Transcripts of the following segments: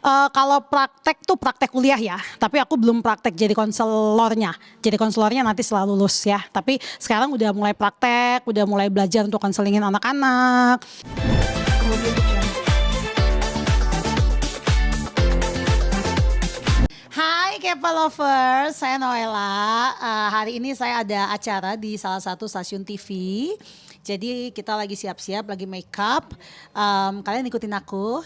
Kalau praktek tuh praktek kuliah ya, tapi aku belum praktek jadi konselornya. Jadi konselornya nanti setelah lulus ya. Tapi sekarang udah mulai praktek, udah mulai belajar untuk konselingin anak-anak. Hai Kepa Lovers, saya Noella. Hari ini saya ada acara di salah satu stasiun TV. Jadi kita lagi siap-siap, lagi make up. Kalian ikutin aku.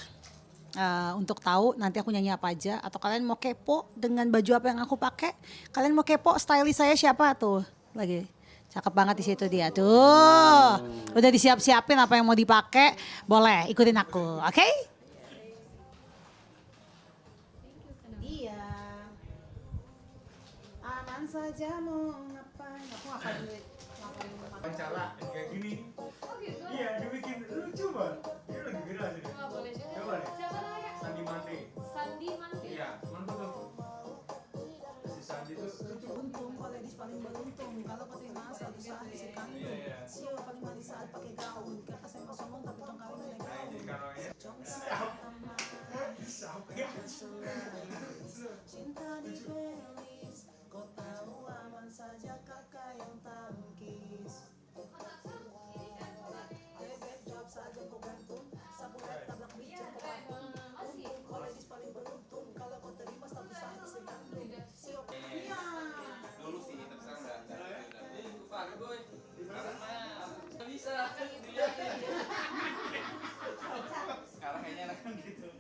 Untuk tahu nanti aku nyanyi apa aja, atau kalian mau kepo dengan baju apa yang aku pakai, kalian mau kepo stylist saya siapa tuh, lagi cakep banget di situ dia tuh, udah disiap-siapin apa yang mau dipakai, boleh ikutin aku, oke? Iya, aman saja mau ngapain, aku ngapain duit, wawancara kayak gini. Oh gitu? Iya, dibikin lucu banget. Dia lagi viral sini. Wah, boleh juga. Coba deh. Siapa namanya? Sandi Mante. Sandi Manti. Iya, mantap tuh. Si Sandi tuh lucu. untung kalau ladies paling beruntung kalau kau terima suatu saat isi kandung Iya. sio paling manis saat pakai gaun kakak saya mau sombong tapi tong kawin naik Nah, gaun jadi karonya. Sampai. cinta di belis kau tahu aman saja kakak yang tangkis bebek jawab saja kau gantung sabulat tabrak bijak kau patung untung kau ladies paling beruntung kalau kau terima suatu saat isi kandung sio iya Dulu sih, tapi sekarang enggak. Ini pakai boy. Sekarang mah nggak bisa. Sekarang kayaknya enak gitu.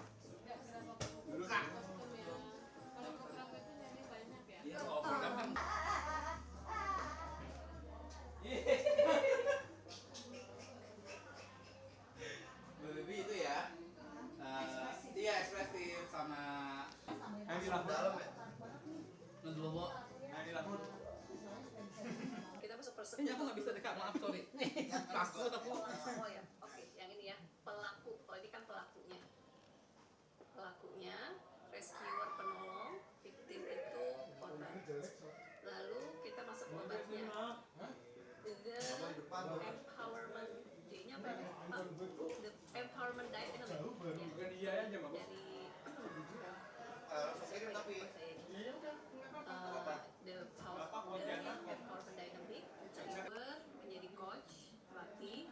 Dulu kan. Kalau program itu nyanyi banyak ya. Iya, kalau program kan. Lebih itu ya. Iya, ekspresif sama. Yang di dalam ya. Ngedowo. Yang di dalam. Kita masuk persekutu. Ini aku nggak bisa dekat, maaf sorry. Takut aku. Oh ya, oke. Yang ini ya, pelaku. Oh ini kan pelakunya. Pelakunya, rescuer penolong, victim itu korban. Lalu kita masuk ke obatnya. The empowerment, D-nya apa ya? The empowerment diet itu Bukan dia aja, Mama. dari Kirim tapi. the empowerment dynamic, achiever menjadi coach, pelatih,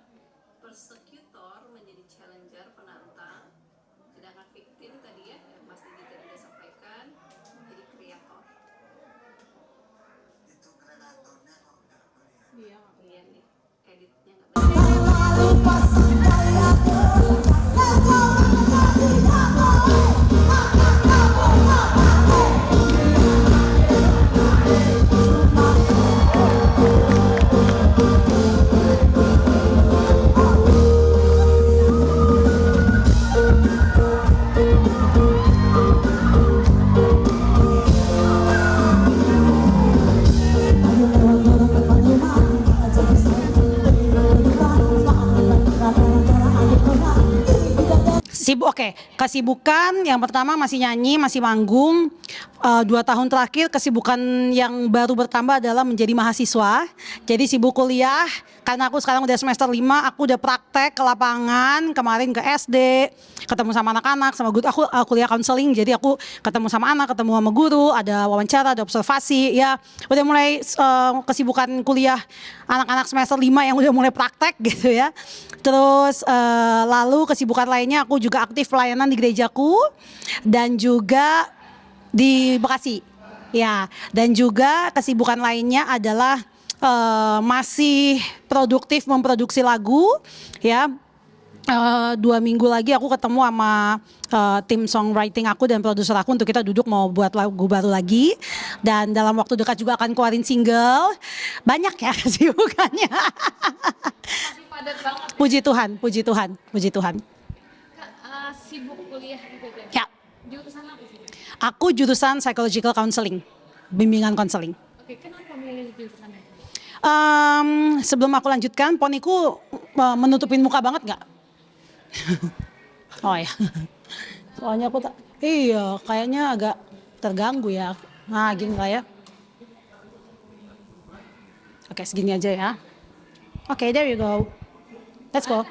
persecutor menjadi challenger, penantang, sedangkan victim tadi ya, yang Mas Didi tadi udah sampaikan, menjadi kreator. Iya. Iya nih, editnya nggak benar. Sibuk, oke. Kesibukan yang pertama masih nyanyi, masih manggung. 2 tahun terakhir kesibukan yang baru bertambah adalah menjadi mahasiswa. Jadi sibuk kuliah, karena aku sekarang udah semester 5, aku udah praktek ke lapangan, kemarin ke SD, ketemu sama anak-anak, sama guru. Aku kuliah counseling, jadi aku ketemu sama anak, ketemu sama guru, ada wawancara, ada observasi, ya. Udah mulai kesibukan kuliah anak-anak semester 5 yang udah mulai praktek gitu ya. Terus lalu kesibukan lainnya aku juga aktif pelayanan di gerejaku dan juga di Bekasi. Ya, dan juga kesibukan lainnya adalah masih produktif memproduksi lagu ya. 2 minggu lagi aku ketemu sama tim songwriting aku dan produser aku untuk kita duduk mau buat lagu baru lagi, dan dalam waktu dekat juga akan keluarin single. Banyak ya kesibukannya. Masih padat banget. Puji Tuhan, puji Tuhan, puji Tuhan. Kak, sibuk kuliah gitu kan? Ya, Jurusan apa sih? aku jurusan psychological counseling, bimbingan konseling. Oke, kenapa milih jurusan itu? Sebelum aku lanjutkan, poniku menutupin muka banget nggak? Oh ya, soalnya aku tak, iya kayaknya agak terganggu ya. Nah gini lah ya. Oke segini aja ya. Oke, there you go. Let's go.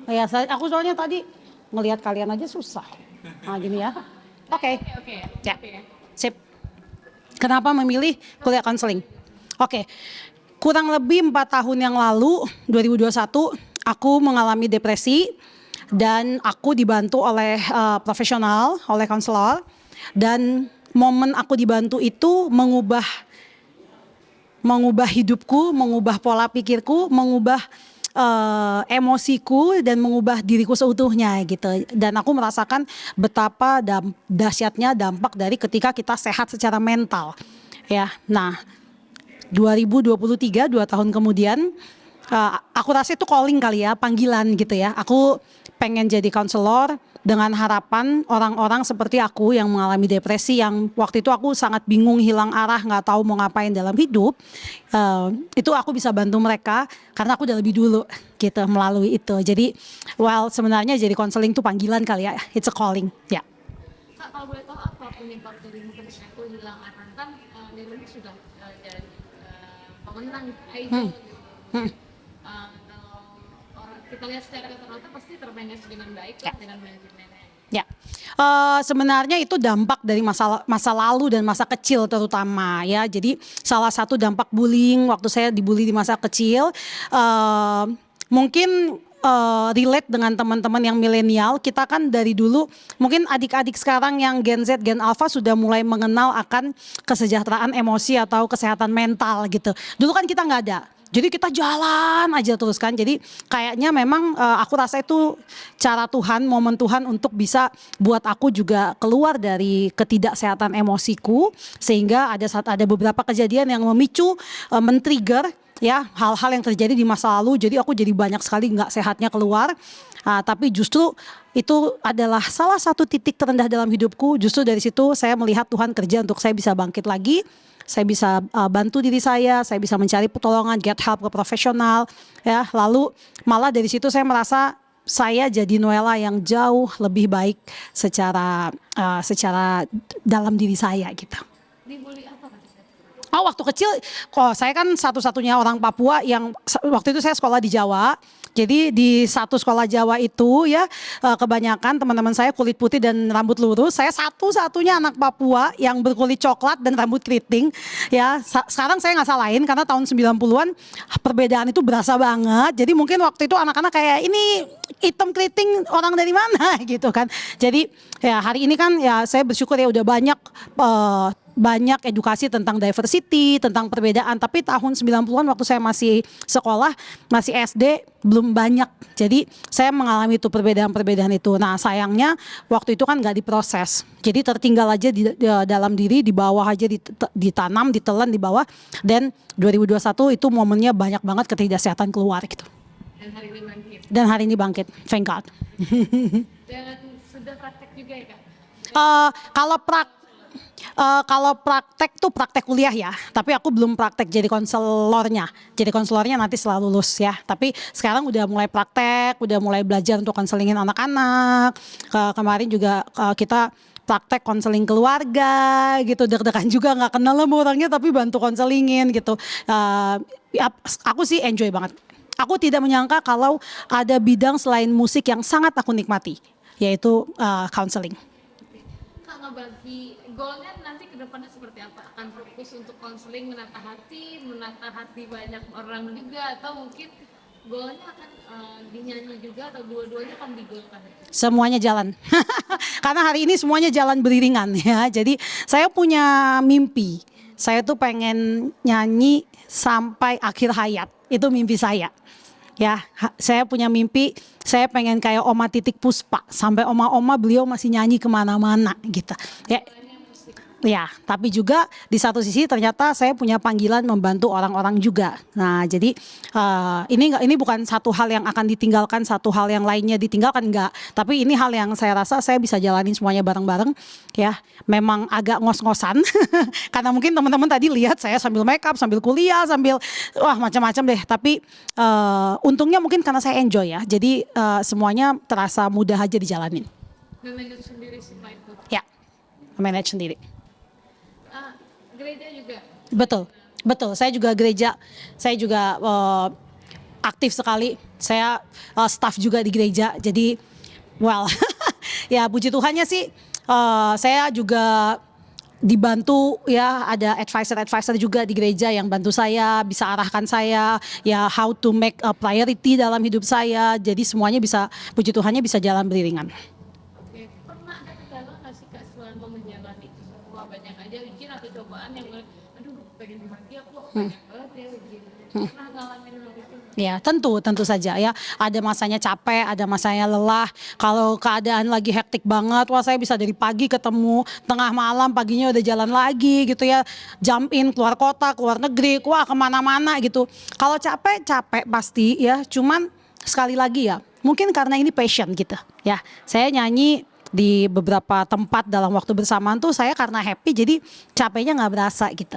Oh ya, aku soalnya tadi ngelihat kalian aja susah. Nah, gini ya. Oke. Oke. Ya. Oke. Sip. Kenapa memilih kuliah konseling? Oke. Kurang lebih 4 tahun yang lalu, 2021, aku mengalami depresi dan aku dibantu oleh profesional, oleh konselor, dan momen aku dibantu itu mengubah hidupku, mengubah pola pikirku, mengubah emosiku dan mengubah diriku seutuhnya gitu. Dan aku merasakan betapa dahsyatnya dampak dari ketika kita sehat secara mental. Ya. Nah, 2023, 2 tahun kemudian, aku rasa itu calling kali ya, panggilan gitu ya. Aku pengen jadi konselor dengan harapan orang-orang seperti aku yang mengalami depresi, yang waktu itu aku sangat bingung, hilang arah, nggak tahu mau ngapain dalam hidup. Itu aku bisa bantu mereka karena aku udah lebih dulu gitu melalui itu. Jadi, sebenarnya jadi konseling itu panggilan kali ya, it's a calling ya. Kak, kalau boleh tahu apa penyebab dari mungkin aku hilang arah kan dirimu sudah jadi pemenang idol gitu. Kalau orang kita lihat secara rata-rata pasti termanage dengan baik lah dengan manajemennya. Ya, sebenarnya itu dampak dari masa lalu dan masa kecil terutama ya. Jadi salah satu dampak bullying waktu saya dibully di masa kecil, mungkin relate dengan teman-teman yang milenial. Kita kan dari dulu, mungkin adik-adik sekarang yang Gen Z, Gen Alpha sudah mulai mengenal akan kesejahteraan emosi atau kesehatan mental gitu. Dulu kan kita nggak ada. Jadi kita jalan aja terus kan. Jadi kayaknya memang aku rasa itu cara Tuhan, momen Tuhan untuk bisa buat aku juga keluar dari ketidaksehatan emosiku. Sehingga ada beberapa kejadian yang memicu, men-trigger ya hal-hal yang terjadi di masa lalu. Jadi aku jadi banyak sekali nggak sehatnya keluar. Tapi justru itu adalah salah satu titik terendah dalam hidupku. Justru dari situ saya melihat Tuhan kerja untuk saya bisa bangkit lagi. Saya bisa bantu diri saya bisa mencari pertolongan, get help ke profesional, ya. Lalu malah dari situ saya merasa saya jadi Noella yang jauh lebih baik secara dalam diri saya gitu. Dibully apa Kak? Waktu kecil, saya kan satu-satunya orang Papua yang waktu itu saya sekolah di Jawa. Jadi di satu sekolah Jawa itu ya kebanyakan teman-teman saya kulit putih dan rambut lurus. Saya satu-satunya anak Papua yang berkulit coklat dan rambut keriting. Ya, sekarang saya nggak salahin karena tahun 90-an perbedaan itu berasa banget. Jadi mungkin waktu itu anak-anak kayak ini hitam keriting orang dari mana gitu kan. Jadi ya hari ini kan ya saya bersyukur ya udah banyak edukasi tentang diversity, tentang perbedaan. Tapi tahun 90-an waktu saya masih sekolah, masih SD, belum banyak. Jadi saya mengalami itu perbedaan-perbedaan itu. Nah sayangnya waktu itu kan nggak diproses. Jadi tertinggal aja di dalam diri, di bawah aja ditanam, ditelan di bawah. Dan 2021 itu momennya banyak banget ketidaksehatan keluar gitu. Dan hari ini bangkit, thank God. Dan sudah praktek juga ya Kak? Kalau praktek tuh praktek kuliah ya, tapi aku belum praktek jadi konselornya. Jadi konselornya nanti setelah lulus ya. Tapi sekarang udah mulai praktek, udah mulai belajar untuk konselingin anak-anak. Kemarin juga kita praktek konseling keluarga gitu, deg-degan juga nggak kenal sama orangnya tapi bantu konselingin gitu. Aku sih enjoy banget. Aku tidak menyangka kalau ada bidang selain musik yang sangat aku nikmati, yaitu counseling. Kak, ngebagi goalnya nanti ke depannya seperti apa? Akan fokus untuk konseling menata hati banyak orang juga, atau mungkin goalnya akan dinyanyi juga, atau dua-duanya akan digolkan? Semuanya jalan. Karena hari ini semuanya jalan beriringan ya. Jadi saya punya mimpi. Saya tuh pengen nyanyi sampai akhir hayat. Itu mimpi saya. Ya, saya punya mimpi, saya pengen kayak Oma Titik Puspa, sampai oma-oma beliau masih nyanyi kemana-mana gitu. Ya, tapi juga di satu sisi ternyata saya punya panggilan membantu orang-orang juga. Nah, jadi ini bukan satu hal yang akan ditinggalkan, satu hal yang lainnya ditinggalkan, enggak. Tapi ini hal yang saya rasa saya bisa jalanin semuanya bareng-bareng. Ya, memang agak ngos-ngosan karena mungkin teman-teman tadi lihat saya sambil make up, sambil kuliah, sambil macam-macam deh. Tapi untungnya mungkin karena saya enjoy ya. Jadi semuanya terasa mudah aja dijalanin. Manage sendiri semua itu? Ya, manage sendiri. Gereja juga? Betul. Saya juga gereja, saya juga aktif sekali. Saya staff juga di gereja. Jadi, Ya puji Tuhannya sih saya juga dibantu ya, ada advisor juga di gereja yang bantu saya, bisa arahkan saya ya how to make a priority dalam hidup saya. Jadi semuanya bisa, puji Tuhannya bisa jalan beriringan. Oke, pernah ada kendala nggak sih Kak selama menjalani itu semua, banyak aja ujian atau cobaan yang aduh pengen mati aku banyak banget ya gitu. Pernah ngalamin hal itu? Ya, tentu saja ya. Ada masanya capek, ada masanya lelah. Kalau keadaan lagi hektik banget, wah saya bisa dari pagi ketemu, tengah malam paginya udah jalan lagi gitu ya. Jump in, keluar kota, keluar negeri, wah kemana-mana gitu. Kalau capek pasti ya, cuman sekali lagi ya, mungkin karena ini passion gitu ya. Saya nyanyi di beberapa tempat dalam waktu bersamaan tuh saya karena happy, jadi capeknya nggak berasa gitu.